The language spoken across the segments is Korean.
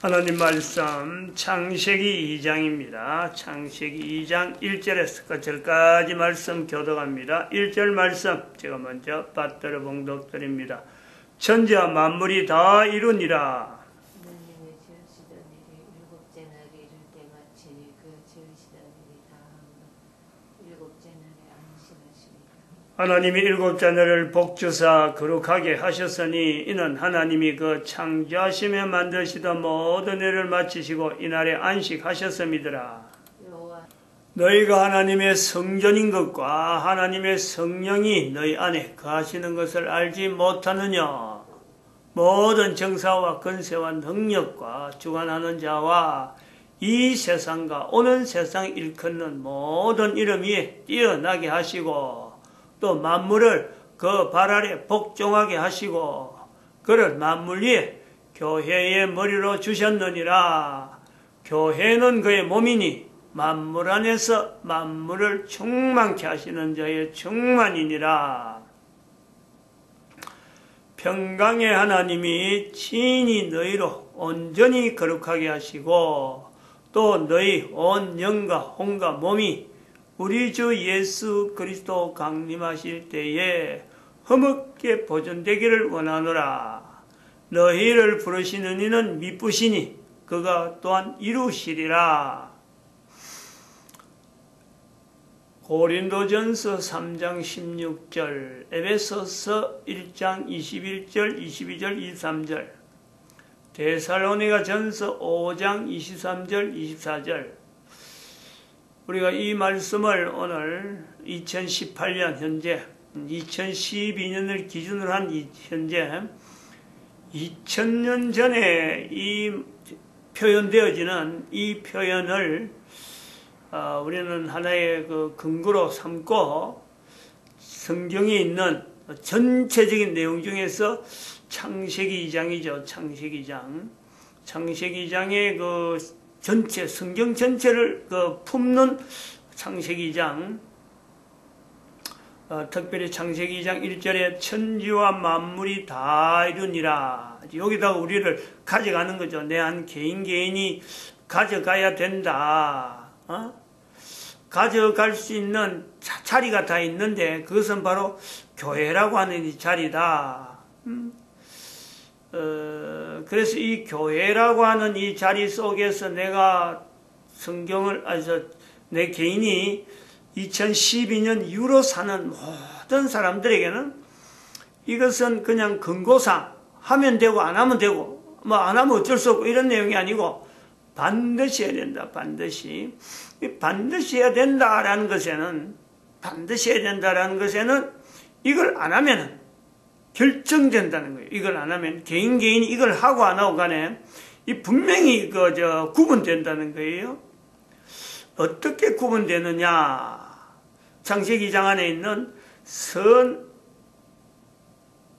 하나님 말씀 창세기 2장입니다. 창세기 2장 1절에서 끝절까지 말씀 교독합니다. 1절 말씀 제가 먼저 받들어 봉독드립니다. 천지와 만물이 다 이루니라. 하나님의 지으시던 일이 일곱째 날이 이를 때 마치니 그 지으시던 일이 다함은 일곱째 날에 안식하시니라. 하나님이 일곱째 날을 복주사 거룩하게 하셨으니 이는 하나님이 그 창조하시며 만드시던 모든 일을 마치시고 이날에 안식하셨음이더라. 너희가 하나님의 성전인 것과 하나님의 성령이 너희 안에 거하시는 것을 알지 못하느냐. 모든 정사와 권세와 능력과 주관하는 자와 이 세상과 오는 세상 일컫는 모든 이름 위에 뛰어나게 하시고 또 만물을 그 발 아래 복종하게 하시고 그를 만물 위에 교회의 머리로 주셨느니라. 교회는 그의 몸이니 만물 안에서 만물을 충만케 하시는 자의 충만이니라. 평강의 하나님이 친히 너희로 온전히 거룩하게 하시고 또 너희 온 영과 혼과 몸이 우리 주 예수 그리스도 강림하실 때에 흠없게 보존되기를 원하노라. 너희를 부르시는 이는 미쁘시니 그가 또한 이루시리라. 고린도전서 3장 16절, 에베소서 1장 21절, 22절, 23절, 데살로니가전서 5장 23절, 24절. 우리가 이 말씀을 오늘 2018년 현재 2012년을 기준으로 한 현재 2000년 전에 이 표현되어지는 이 표현을 우리는 하나의 그 근거로 삼고 성경에 있는 전체적인 내용 중에서 창세기 2장이죠. 창세기 2장. 창세기 2장의 그 전체, 성경 전체를 품는 창세기 2장. 특별히 창세기 2장 1절에 천지와 만물이 다 이루니라. 여기다가 우리를 가져가는 거죠. 내 한 개인이 가져가야 된다. 가져갈 수 있는 자리가 다 있는데 그것은 바로 교회라고 하는 이 자리다. 그래서 이 교회라고 하는 이 자리 속에서 내가 성경을, 내 개인이 2012년 이후로 사는 모든 사람들에게는 이것은 그냥 근거상 하면 되고 안 하면 되고 뭐 안 하면 어쩔 수 없고 이런 내용이 아니고 반드시 해야 된다. 반드시 해야 된다라는 것에는 이걸 안 하면은 결정된다는 거예요. 이걸 안 하면 개인이 이걸 하고 안 하고 간에 이 분명히 구분된다는 거예요. 어떻게 구분되느냐? 창세기 2장 안에 있는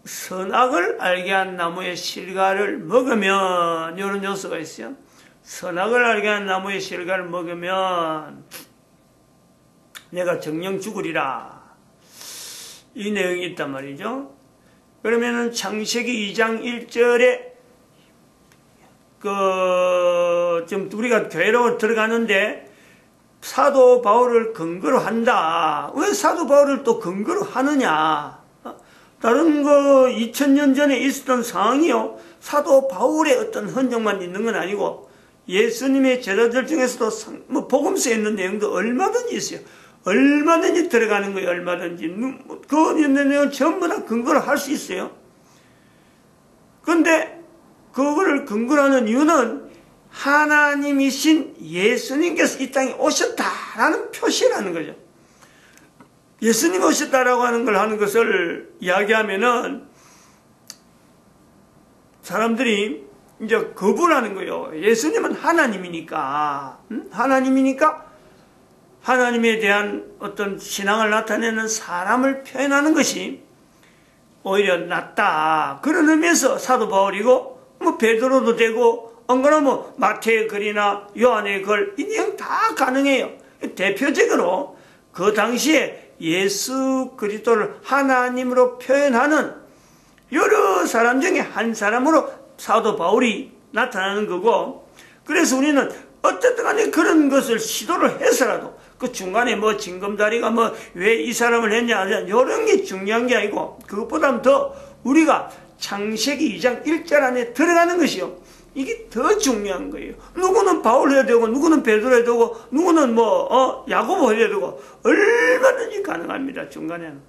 선악을 알게 한 나무의 실과를 먹으면 이런 요소가 있어요. 선악을 알게 한 나무의 실과를 먹으면 내가 정령 죽으리라. 이 내용이 있단 말이죠. 그러면은 창세기 2장 1절에 좀 우리가 교회로 들어가는데 사도 바울을 근거로 한다. 왜 사도 바울을 또 근거로 하느냐? 다른 2000년 전에 있었던 상황이요. 사도 바울의 어떤 흔적만 있는 건 아니고 예수님의 제자들 중에서도 복음서에 있는 내용도 얼마든지 있어요. 얼마든지 들어가는 거예요. 얼마든지. 그 있는 내용은 전부 다 근거로 할 수 있어요. 그런데 그거를 근거로 하는 이유는 하나님이신 예수님께서 이 땅에 오셨다라는 표시라는 거죠. 예수님이 오셨다라고 하는 걸 하는 것을 이야기하면은 사람들이 이제 거부하는 거예요. 예수님은 하나님이니까. 하나님에 대한 어떤 신앙을 나타내는 사람을 표현하는 것이 오히려 낫다. 그런 의미에서 사도 바울이고, 베드로도 되고, 엉거나 마태의 글이나 요한의 글, 이 내용 다 가능해요. 대표적으로 그 당시에 예수 그리스도를 하나님으로 표현하는 여러 사람 중에 한 사람으로 사도 바울이 나타나는 거고, 그래서 우리는 어쨌든 간에 그런 것을 시도를 해서라도 그 중간에 뭐 징검다리가 뭐 왜 이 사람을 했냐 이런 게 중요한 게 아니고, 그것보다는 더 우리가 창세기 2장 1절 안에 들어가는 것이요, 이게 더 중요한 거예요. 누구는 바울 해야 되고, 누구는 베드로 해야 되고, 누구는 야고보 해야 되고, 얼마든지 가능합니다, 중간에는.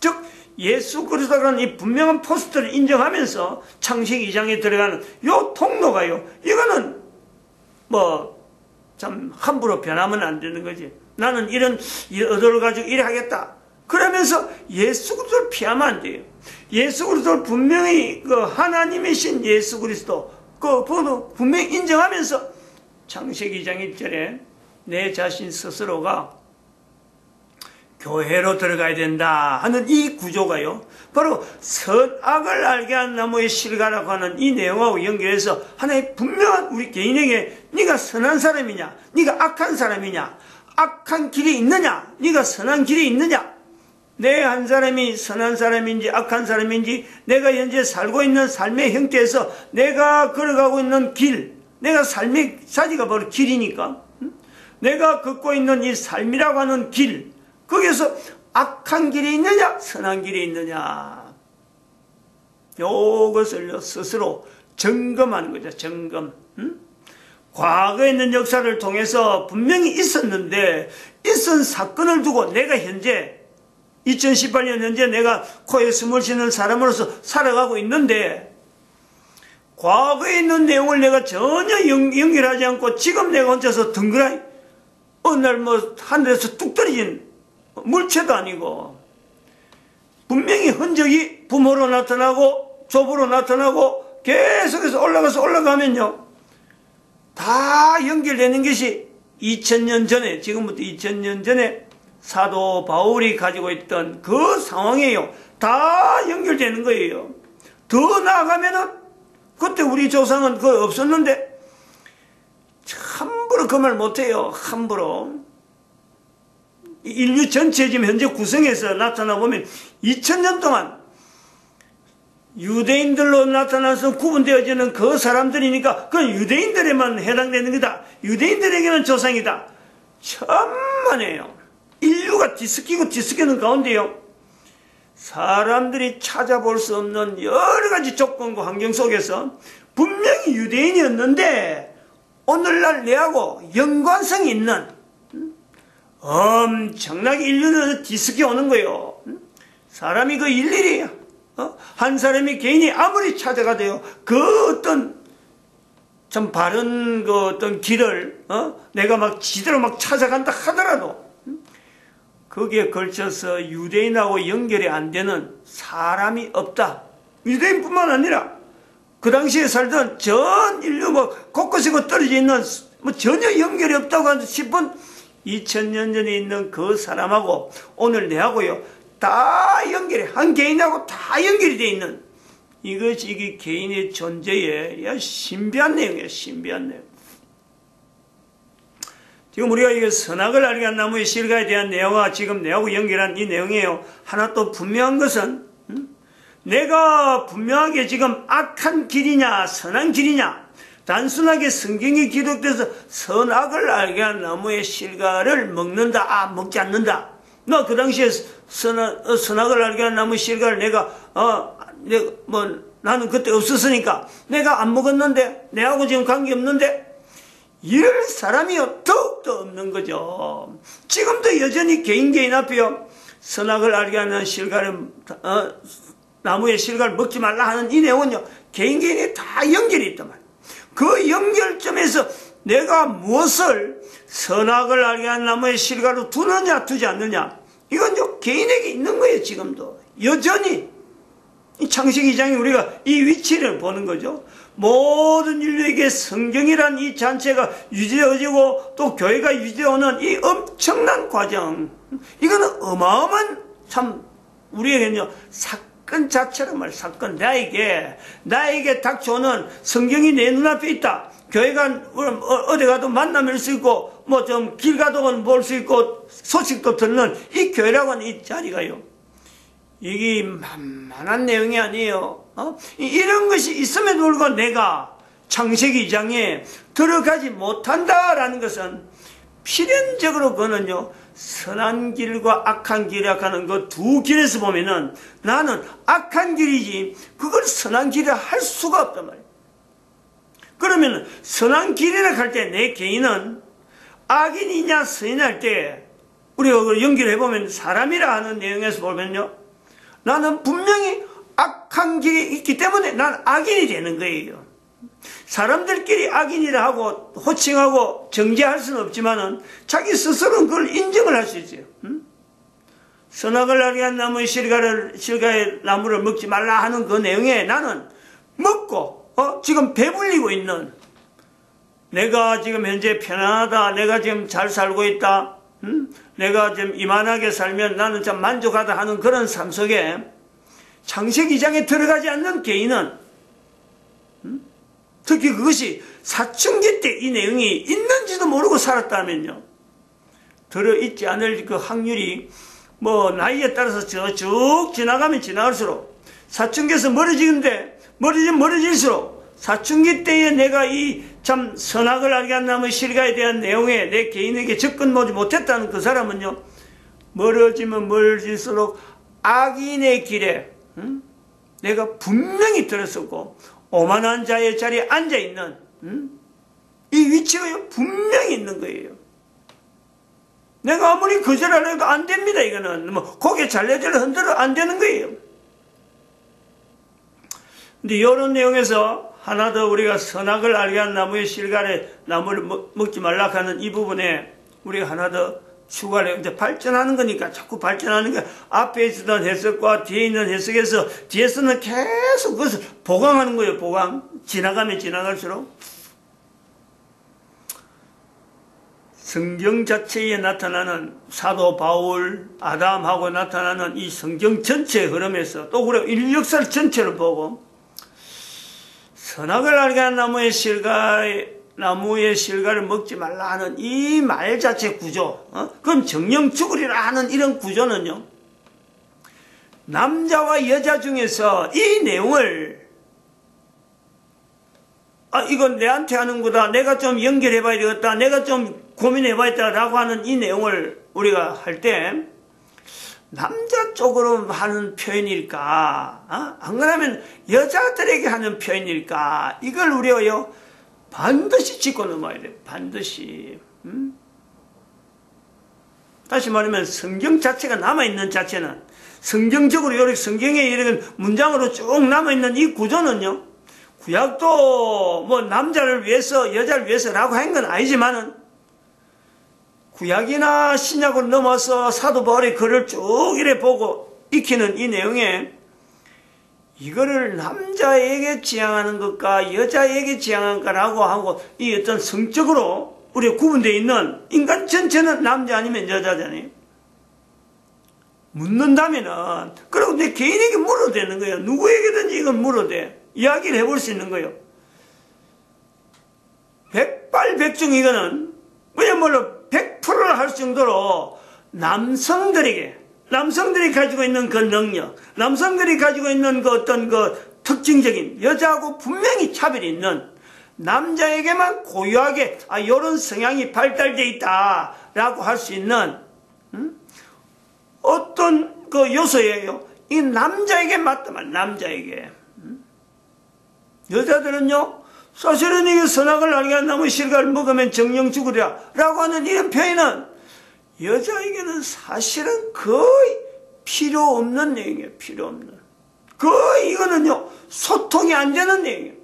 즉 예수 그리스도라는 이 분명한 포스트를 인정하면서 창세기 2장에 들어가는 요 통로가요, 이거는 참 함부로 변하면 안 되는 거지. 나는 이런 의도를 가지고 이래 하겠다, 그러면서 예수 그리스도를 피하면 안 돼요. 예수 그리스도를 분명히 그 하나님이신 예수 그리스도 그 분명히 인정하면서 창세기 2장 1절에 내 자신 스스로가 교회로 들어가야 된다 하는 이 구조가요, 바로 선악을 알게 한 나무의 실과라고 하는 이 내용하고 연결해서 하나의 분명한 우리 개인에게 네가 선한 사람이냐, 네가 악한 사람이냐, 악한 길이 있느냐, 네가 선한 길이 있느냐, 내 한 사람이 선한 사람인지 악한 사람인지, 내가 현재 살고 있는 삶의 형태에서 내가 걸어가고 있는 길, 내가 삶의 자리가 바로 길이니까, 내가 걷고 있는 이 삶이라고 하는 길, 거기에서 악한 길이 있느냐 선한 길이 있느냐, 요것을 스스로 점검하는 거죠. 점검. 과거에 있는 역사를 통해서 분명히 있었는데, 있은 사건을 두고 내가 현재 2018년 현재 내가 코에 숨을 쉬는 사람으로서 살아가고 있는데, 과거에 있는 내용을 내가 전혀 연결하지 않고 지금 내가 혼자서 덩그라니 어느 날 하늘에서 뚝 떨어진 물체도 아니고, 분명히 흔적이 부모로 나타나고 조부로 나타나고 계속해서 올라가면요, 다 연결되는 것이 2000년 전에, 지금부터 2000년 전에 사도 바울이 가지고 있던 그 상황이에요. 다 연결되는 거예요. 더 나아가면은 그때 우리 조상은 그거 없었는데, 함부로 그 말 못해요. 함부로. 인류 전체 지금 현재 구성에서 나타나 보면 2000년 동안 유대인들로 나타나서 구분되어지는 그 사람들이니까 그건 유대인들에만 해당되는 거다. 유대인들에게는 조상이다. 천만에요. 인류가 뒤섞이는 가운데요, 사람들이 찾아볼 수 없는 여러 가지 조건과 환경 속에서 분명히 유대인이었는데 오늘날 내하고 연관성이 있는 엄청나게 인류는 뒤섞여 오는 거예요. 사람이 그 일일이 한 사람이 개인이 아무리 찾아가도요, 그 어떤 참 바른 그 어떤 길을 내가 막 지대로 막 찾아간다 하더라도 거기에 걸쳐서 유대인하고 연결이 안 되는 사람이 없다. 유대인뿐만 아니라 그 당시에 살던 전 인류 곳곳에 떨어져 있는 전혀 연결이 없다고 싶은 2000년 전에 있는 그 사람하고 오늘 내하고요, 다 연결이, 한 개인하고 다 연결이 되어 있는, 이것이 이게 개인의 존재의 신비한 내용이에요. 신비한 내용. 지금 우리가 이거 선악을 알게 한 나무의 실과에 대한 내용과 지금 내하고 연결한 이 내용이에요. 하나 또 분명한 것은, 내가 분명하게 지금 악한 길이냐 선한 길이냐, 단순하게 성경이 기록돼서 선악을 알게 한 나무의 실과를 먹는다, 먹지 않는다. 너 그 당시에 선악을 알게 한 나무 실과를 나는 그때 없었으니까 내가 안 먹었는데, 내하고 지금 관계없는데, 이럴 사람이요 더욱더 없는 거죠. 지금도 여전히 개인 앞에요, 선악을 알게 하는 실과를 나무의 실과를 먹지 말라 하는 이 내용은요, 개인이 다 연결이 있단 말이에요. 그 연결점에서 내가 무엇을 선악을 알게 한 나무의 실과로 두느냐 두지 않느냐, 이건 개인에게 있는 거예요. 지금도 여전히 이 창세기 2장이 우리가 이 위치를 보는 거죠. 모든 인류에게 성경이란 이 잔체가 유지되어지고 또 교회가 유지되어오는 이 엄청난 과정, 이거는 어마어마한 참 우리에게는요 사건 자체란 말이에요. 사건. 나에게 닥쳐오는 성경이 내 눈앞에 있다. 교회가 어디 가도 만남일 수 있고 좀 길 가도 볼 수 있고 소식도 듣는 이 교회라고 하는 이 자리가요, 이게 만만한 내용이 아니에요. 이런 것이 있음에도 불구하고 내가 창세기 2장에 들어가지 못한다라는 것은 필연적으로 그거는요, 선한 길과 악한 길이라고 하는 그 두 길에서 보면은 나는 악한 길이지 그걸 선한 길이라 할 수가 없단 말이에요. 그러면 선한 길이라 할 때 내 개인은 악인이냐 선인이냐 할 때 우리가 연결해 보면 사람이라 하는 내용에서 보면요, 나는 분명히 악한 길이 있기 때문에 난 악인이 되는 거예요. 사람들끼리 악인이라 하고 호칭하고 정죄할 수는 없지만은 자기 스스로는 그걸 인정을 할 수 있어요. 선악을 알게 한 나무의 실과의 나무를 먹지 말라 하는 그 내용에 나는 먹고 지금 배불리고 있는, 내가 지금 현재 편안하다, 내가 지금 잘 살고 있다, 내가 지금 이만하게 살면 나는 참 만족하다 하는 그런 삶 속에 창세기 2장에 들어가지 않는 개인은, 특히 그것이 사춘기 때 이 내용이 있는지도 모르고 살았다면요, 들어있지 않을 그 확률이 뭐 나이에 따라서 쭉 지나가면 지나갈수록, 사춘기에서 멀어지는데 멀어질수록 사춘기 때에 내가 이 참 선악을 알게 한 나무의 실과에 대한 내용에 내 개인에게 접근하지 못했다는 그 사람은요, 멀어지면 멀어질수록 악인의 길에 내가 분명히 들었었고 오만한 자의 자리에 앉아있는 이 위치가 분명히 있는 거예요. 내가 아무리 거절을 해도 안 됩니다. 이거는 뭐 고개 잘려들어 흔들어 안 되는 거예요. 근데 이런 내용에서 하나 더 우리가 선악을 알게 한 나무의 실과의 나무를 먹지 말라 하는 이 부분에 우리가 하나 더 추가를 해요. 발전하는 거니까 자꾸 발전하는 게, 앞에 있었던 해석과 뒤에 있는 해석에서 뒤에서는 계속 그것을 보강하는 거예요. 보강. 지나가면 지나갈수록 성경 자체에 나타나는 사도 바울, 아담하고 나타나는 이 성경 전체의 흐름에서 또 우리가 인류 역사를 전체를 보고 선악을 알게 한 나무의 실과를 먹지 말라 하는 이 말 자체 구조, 그럼 정령 죽으리라 하는 이런 구조는요, 남자와 여자 중에서 이 내용을 이건 내한테 하는 거다, 내가 좀 연결해 봐야 되겠다, 내가 좀 고민해 봐야겠다 라고 하는 이 내용을 우리가 할 때 남자 쪽으로 하는 표현일까, 안 그러면 여자들에게 하는 표현일까, 이걸 우리가요 반드시 짚고 넘어야 돼요. 반드시. 다시 말하면 성경 자체가 남아있는 자체는, 성경적으로 이렇게 성경에 이런 문장으로 쭉 남아있는 이 구조는요, 구약도 뭐 남자를 위해서 여자를 위해서라고 한 건 아니지만은 구약이나 신약으로 넘어서 사도 바울의 글을 쭉 이래 보고 익히는 이 내용에 이거를 남자에게 지향하는 것과 여자에게 지향하는 것라고 하고, 이 어떤 성적으로 우리가 구분되어 있는 인간 전체는 남자 아니면 여자잖아요. 묻는다면은, 그리고 내 개인에게 물어도 되는 거예요. 누구에게든지 이건 물어도 돼. 이야기를 해볼 수 있는 거예요. 백발백중 이거는 그야말로 100%를 할 정도로 남성들이 가지고 있는 그 능력, 남성들이 가지고 있는 그 어떤 그 특징적인, 여자하고 분명히 차별이 있는, 남자에게만 고유하게 이런 성향이 발달되어 있다라고 할 수 있는 어떤 그 요소예요. 이 남자에게 맞다만, 남자에게. 여자들은요, 사실은 이게 선악을 알게 한 나무의 실과를 먹으면 정령 죽으리라 라고 하는 이런 표현은 여자에게는 사실은 거의 필요 없는 내용이에요. 필요 없는. 거의 이거는요, 소통이 안 되는 내용이에요.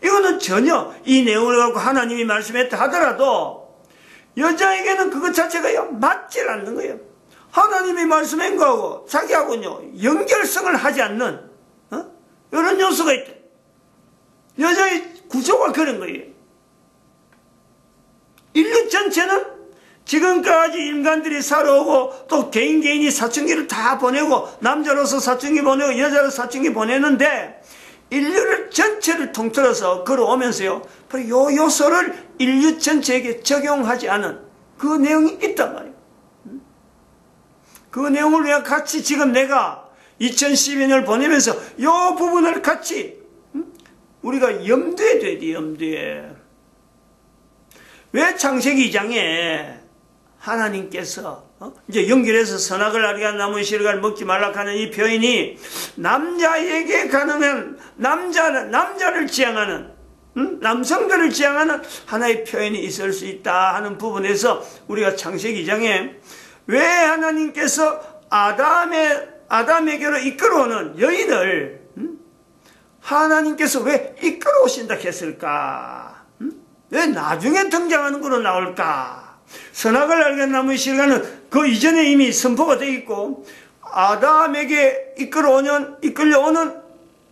이거는 전혀 이 내용을 갖고 하나님이 말씀했다 하더라도 여자에게는 그것 자체가요, 맞질 않는 거예요. 하나님이 말씀한 거하고 자기하고는요, 연결성을 하지 않는, 이런 요소가 있다. 여자의 구조가 그런 거예요. 인류 전체는 지금까지 인간들이 살아오고 또 개인이 사춘기를 다 보내고, 남자로서 사춘기 보내고 여자로서 사춘기 보내는데, 인류를 전체를 통틀어서 걸어오면서요, 바로 요 요소를 인류 전체에게 적용하지 않은 그 내용이 있단 말이에요. 그 내용을 우리가 같이 지금 내가 2012년을 보내면서 요 부분을 같이 우리가 염두에 둬야 돼, 염두에. 왜 창세기 2장에 하나님께서 이제 연결해서 선악을 알게 한 나무의 실과를 먹지 말라 하는 이 표현이 남자에게 가능한 남자를 지향하는 남성들을 지향하는 하나의 표현이 있을 수 있다 하는 부분에서 우리가 창세기 2장에 왜 하나님께서 아담에게로 이끌어오는 여인을 하나님께서 왜 이끌어오신다 했을까? 왜 나중에 등장하는 거로 나올까? 선악을 알게 한 나무의 실과는 그 이전에 이미 선포가 되어 있고 아담에게 이끌려오는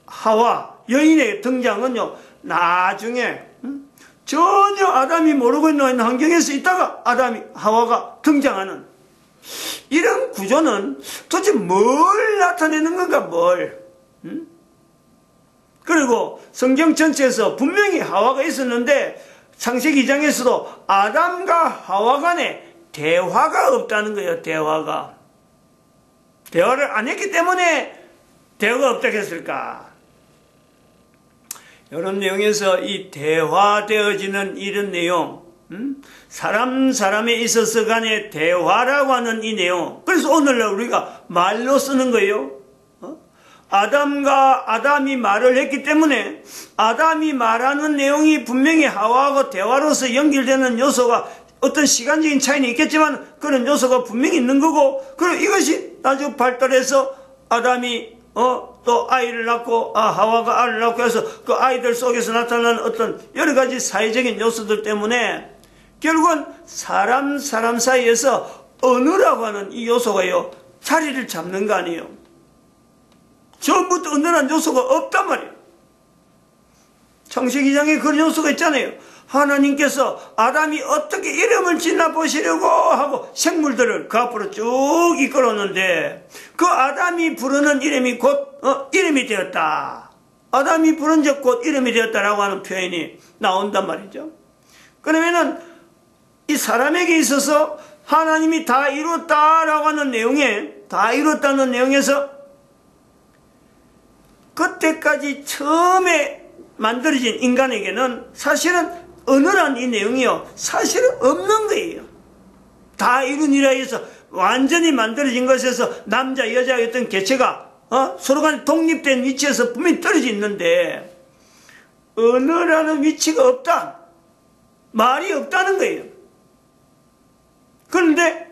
하와 여인의 등장은요 나중에 전혀 아담이 모르고 있는 환경에서 있다가 하와가 등장하는 이런 구조는 도대체 뭘 나타내는 건가 그리고 성경 전체에서 분명히 하와가 있었는데 창세기 2장에서도 아담과 하와 간에 대화가 없다는 거예요. 대화를 안 했기 때문에 대화가 없다고 했을까? 이런 내용에서 이 대화되어지는 이런 내용, 사람에 있어서 간의 대화라고 하는 이 내용. 그래서 오늘날 우리가 말로 쓰는 거예요. 아담이 말을 했기 때문에 아담이 말하는 내용이 분명히 하와하고 대화로서 연결되는 요소가 어떤 시간적인 차이는 있겠지만 그런 요소가 분명히 있는 거고 그리고 이것이 나중에 발달해서 아담이 또 아이를 낳고 하와가 아이를 낳고 해서 그 아이들 속에서 나타나는 어떤 여러 가지 사회적인 요소들 때문에 결국은 사람 사이에서 언어라고 하는 이 요소가요 자리를 잡는 거 아니에요. 처음부터 언어란 요소가 없단 말이에요. 창세기 2장에 그런 요소가 있잖아요. 하나님께서 아담이 어떻게 이름을 짓나 보시려고 하고 생물들을 그 앞으로 쭉 이끌어오는데 그 아담이 부르는 이름이 곧 이름이 되었다. 아담이 부른 적 곧 이름이 되었다라고 하는 표현이 나온단 말이죠. 그러면은 이 사람에게 있어서 하나님이 다 이뤘다라고 하는 내용에 다 이뤘다는 내용에서 그때까지 처음에 만들어진 인간에게는 사실은 언어란 이 내용이요 사실은 없는 거예요. 다 이루니라 해서 완전히 만들어진 것에서 남자 여자의 어떤 개체가 서로 간에 독립된 위치에서 분명히 떨어져 있는데 언어라는 위치가 없다. 말이 없다는 거예요. 그런데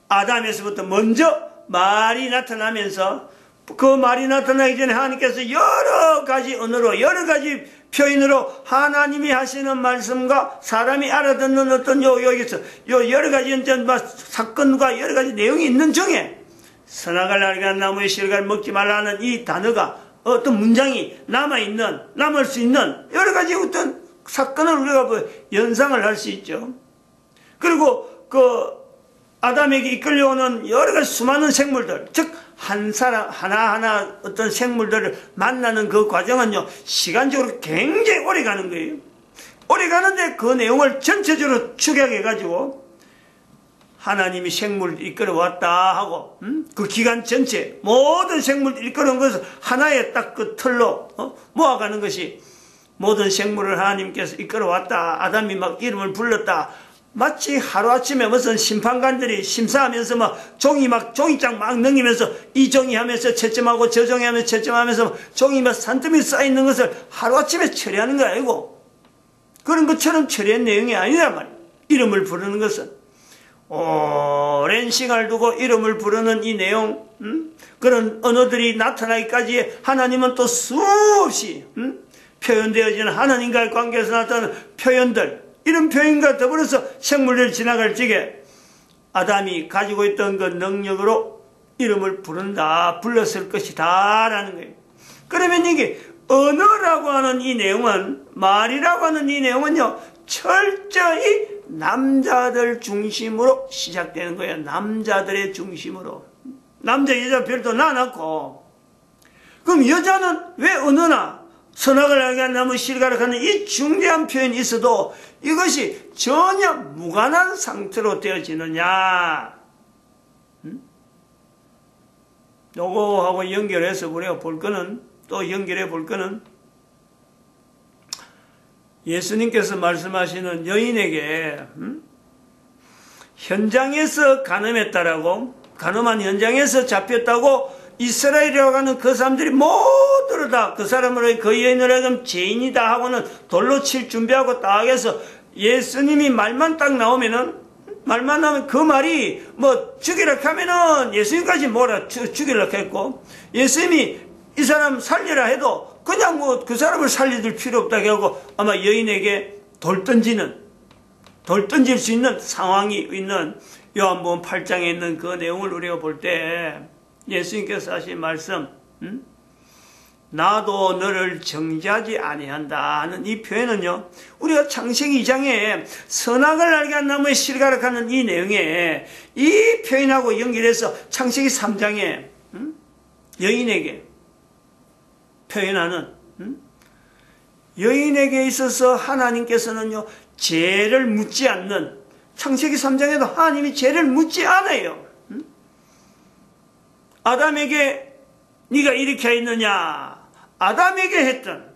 아담에서부터 먼저 말이 나타나면서 그 말이 나타나기 전에 하나님께서 여러 가지 언어로 여러 가지 표현으로 하나님이 하시는 말씀과 사람이 알아듣는 어떤 여기서 여러 가지 사건과 여러 가지 내용이 있는 중에 선악을 알게 한 나무의 실과를 먹지 말라는 이 단어가 어떤 문장이 남을 수 있는 여러 가지 어떤 사건을 우리가 연상을 할 수 있죠. 그리고 그 아담에게 이끌려오는 여러 가지 수많은 생물들, 즉 한 사람 하나하나 어떤 생물들을 만나는 그 과정은요 시간적으로 굉장히 오래 가는 거예요. 오래 가는데 그 내용을 전체적으로 축약해가지고 하나님이 생물을 이끌어왔다 하고 그 기간 전체 모든 생물을 이끌어온 것을 하나의 딱 그 틀로 모아가는 것이 모든 생물을 하나님께서 이끌어왔다. 아담이 막 이름을 불렀다. 마치 하루아침에 무슨 심판관들이 심사하면서 종이장 막 넘기면서 이 종이 하면서 채점하고 저 종이 하면서 채점하면서 종이 막 산더미 쌓여있는 것을 하루아침에 처리하는 거 아니고 그런 것처럼 처리한 내용이 아니란 말이에요. 이름을 부르는 것은 오랜 시간을 두고 이름을 부르는 이 내용 그런 언어들이 나타나기까지 하나님은 또 수없이 표현되어지는 하나님과의 관계에서 나타나는 표현들 이런 표현과 더불어서 생물들이 지나갈 적에 아담이 가지고 있던 그 능력으로 이름을 불렀을 것이다 라는 거예요. 그러면 이게 언어라고 하는 이 내용은 말이라고 하는 이 내용은요 철저히 남자들 중심으로 시작되는 거예요. 남자들의 중심으로. 남자 여자 별도 나눠놓고 그럼 여자는 왜 언어나 선악을 알게 한 나무 실과를 하는 이 중대한 표현이 있어도 이것이 전혀 무관한 상태로 되어지느냐. 요거하고 연결해서 우리가 볼 거는 또 연결해 볼 거는 예수님께서 말씀하시는 여인에게 현장에서 간음했다라고, 간음한 현장에서 잡혔다고 이스라엘이라고 하는 그 사람들이 모두 다 그 사람으로 그 여인을 하여금 죄인이다 하고는 돌로 칠 준비하고 딱 해서 예수님이 말만 딱 나오면은, 말만 나오면 그 말이 뭐 죽이라 하면은 예수님까지 뭐라 죽이라 했고, 예수님이 이 사람 살리라 해도 그냥 뭐 그 사람을 살려줄 필요 없다고 하고 아마 여인에게 돌 던질 수 있는 상황이 있는 요한복음 8장에 있는 그 내용을 우리가 볼 때 예수님께서 하신 말씀, 나도 너를 정죄하지 아니한다 하는 이 표현은요, 우리가 창세기 2장에 선악을 알게 한 나무에 실가락하는 이 내용에 이 표현하고 연결해서 창세기 3장에 여인에게 표현하는, 여인에게 있어서 하나님께서는요 죄를 묻지 않는, 창세기 3장에도 하나님이 죄를 묻지 않아요. 아담에게 네가 이렇게 했느냐, 아담에게 했던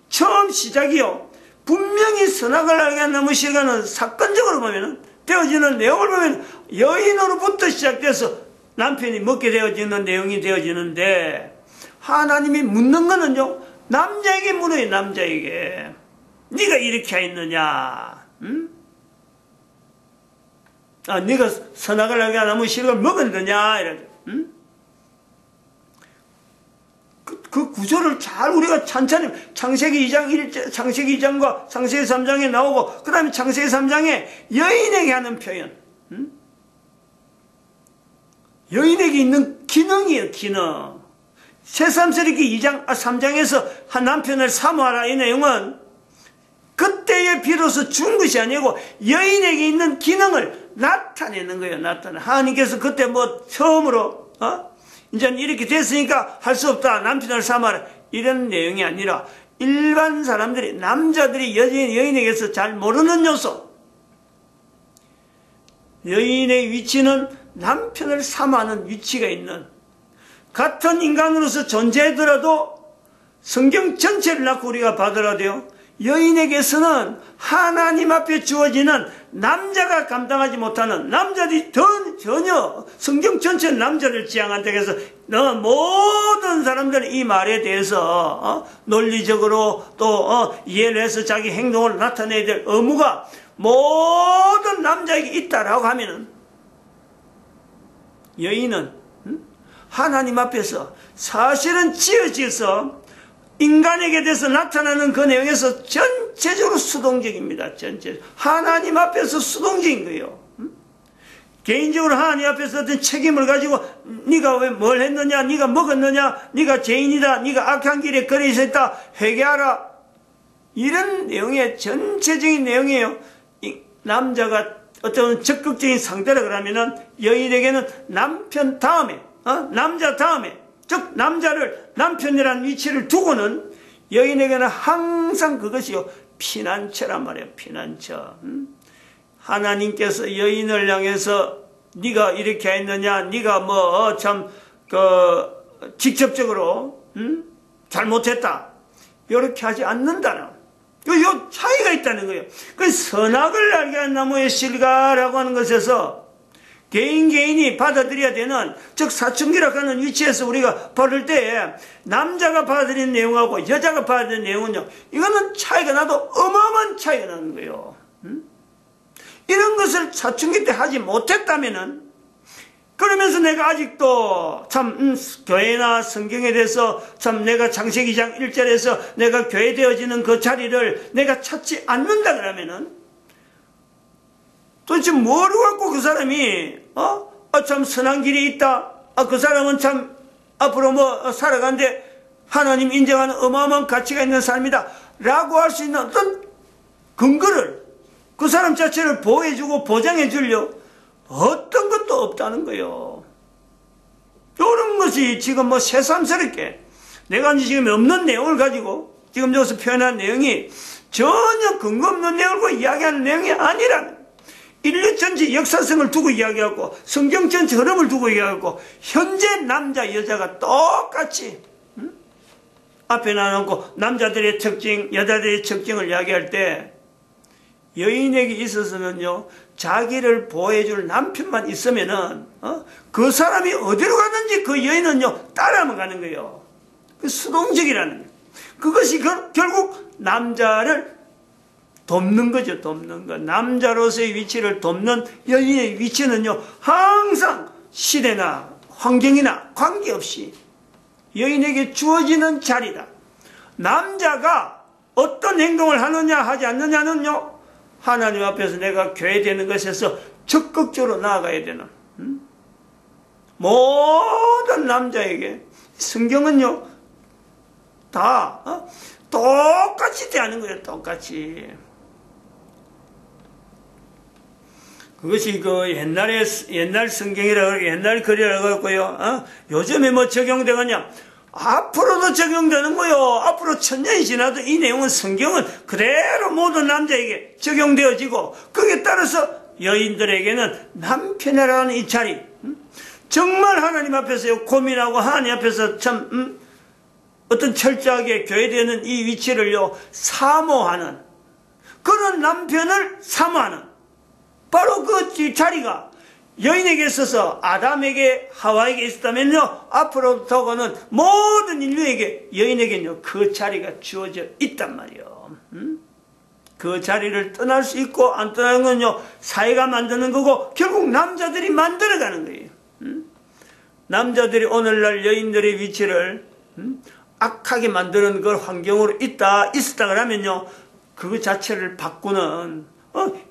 처음 시작이요, 분명히 선악을 알게 한 나무 실과는 사건적으로 보면 되어지는 내용을 보면 여인으로부터 시작돼서 남편이 먹게 되어지는 내용이 되어지는데, 하나님이 묻는 거는요 남자에게 물어요. 남자에게 네가 이렇게 했느냐, 네가 선악을 알게 한 나무 실과를 먹었느냐 이러죠. 그 구조를 잘 우리가 찬찬히 창세기 2장과 창세기 3장에 나오고, 그 다음에 창세기 3장에 여인에게 하는 표현, 여인에게 있는 기능이에요. 기능. 새삼스럽게 3장에서 한 남편을 사모하라 이 내용은 그때에 비로소 준 것이 아니고 여인에게 있는 기능을 나타내는 거예요. 하나님께서 그때 뭐 처음으로 이제 이렇게 됐으니까 할 수 없다, 남편을 삼아라, 이런 내용이 아니라 일반 사람들이, 남자들이 여인에게서 잘 모르는 요소, 여인의 위치는 남편을 삼아하는 위치가 있는, 같은 인간으로서 존재하더라도 성경 전체를 낳고 우리가 봐더라도요, 여인에게서는 하나님 앞에 주어지는 남자가 감당하지 못하는, 남자들이 전혀 성경 전체는 남자를 지향한다고 해서 모든 사람들은 이 말에 대해서 논리적으로 또 이해를 해서 자기 행동을 나타내야 될 의무가 모든 남자에게 있다라고 하면은, 여인은 하나님 앞에서 사실은 지어져서 인간에게 대해서 나타나는 그 내용에서 전체적으로 수동적입니다. 전체적으로. 하나님 앞에서 수동적인 거예요. 개인적으로 하나님 앞에서 어떤 책임을 가지고 네가 왜 뭘 했느냐, 네가 먹었느냐, 네가 죄인이다, 네가 악한 길에 걸어 있었다, 회개하라, 이런 내용의 전체적인 내용이에요. 이 남자가 어떤 적극적인 상대라 그러면은 여인에게는 남편 다음에, 남자 다음에, 즉 남자를 남편이라는 위치를 두고는 여인에게는 항상 그것이요 피난처란 말이에요. 피난처. 하나님께서 여인을 향해서 네가 이렇게 했느냐, 네가 뭐 참 직접적으로 잘못했다 이렇게 하지 않는다는 요 차이가 있다는 거예요. 그 선악을 알게 한 나무의 실과라고 하는 것에서 개인이 받아들여야 되는, 즉 사춘기라고 하는 위치에서 우리가 바를 때 남자가 받아들이는 내용하고 여자가 받아들이는 내용은요, 이거는 차이가 나도 어마어마한 차이가 나는 거예요. 이런 것을 사춘기 때 하지 못했다면은, 그러면서 내가 아직도 참 교회나 성경에 대해서 참 내가 창세기 2장 1절에서 내가 교회 되어지는 그 자리를 내가 찾지 않는다 그러면은, 도대체 뭘 갖고 그 사람이 참 선한 길이 있다, 그 사람은 참 앞으로 뭐 살아가는데 하나님 인정하는 어마어마한 가치가 있는 삶이다 라고 할 수 있는 어떤 근거를 그 사람 자체를 보호해주고 보장해주려 어떤 것도 없다는 거예요. 이런 것이 지금 뭐 새삼스럽게 내가 지금 없는 내용을 가지고 지금 여기서 표현한 내용이 전혀 근거 없는 내용을 이야기하는 내용이 아니라는, 인류 전체 역사성을 두고 이야기하고 성경 전체 흐름을 두고 이야기하고 현재 남자 여자가 똑같이 앞에 놔놓고 남자들의 특징, 여자들의 특징을 이야기할 때 여인에게 있어서는요, 자기를 보호해줄 남편만 있으면은 그 사람이 어디로 가든지 그 여인은요 따라만 가는 거예요. 그 수동적이라는 거예요. 그것이 결국 남자를 돕는 거죠. 돕는 거. 남자로서의 위치를 돕는 여인의 위치는요 항상 시대나 환경이나 관계없이 여인에게 주어지는 자리다. 남자가 어떤 행동을 하느냐 하지 않느냐는요 하나님 앞에서 내가 교회되는 것에서 적극적으로 나아가야 되는 모든 남자에게 성경은요 다 똑같이 대하는 거예요. 똑같이. 그것이 그 옛날 성경이라고 옛날 글이라고 했고요. 요즘에 뭐 적용되느냐? 앞으로도 적용되는 거요. 앞으로 1000년이 지나도 이 내용은 성경은 그대로 모든 남자에게 적용되어지고 거기에 따라서 여인들에게는 남편이라는 이 자리 정말 하나님 앞에서 고민하고 하나님 앞에서 참 어떤 철저하게 교회되는 이 위치를요 사모하는 그런 남편을 사모하는 바로 그 자리가 여인에게 있어서 아담에게 하와에게 있었다면요 앞으로부터는 모든 인류에게 여인에게는요 그 자리가 주어져 있단 말이에요. 그 자리를 떠날 수 있고 안 떠나는 건요 사회가 만드는 거고 결국 남자들이 만들어가는 거예요. 남자들이 오늘날 여인들의 위치를 악하게 만드는 그 환경으로 있었다 그러면요 그 자체를 바꾸는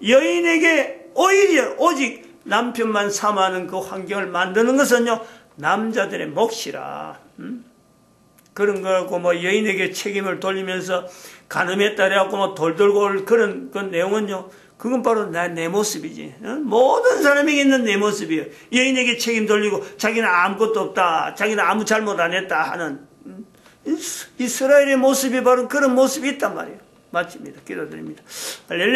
여인에게 오직 남편만 사모하는 그 환경을 만드는 것은요 남자들의 몫이라. 그런 거고 뭐 여인에게 책임을 돌리면서 간음했다 그래갖고 뭐 돌돌고 올 그런 그 내용은요 그건 바로 내 모습이지. 모든 사람에게 있는 내 모습이에요. 여인에게 책임 돌리고 자기는 아무것도 없다, 자기는 아무 잘못 안 했다 하는 이스라엘의 모습이 바로 그런 모습이 있단 말이에요. 맞습니다. 기도드립니다. 할렐루야.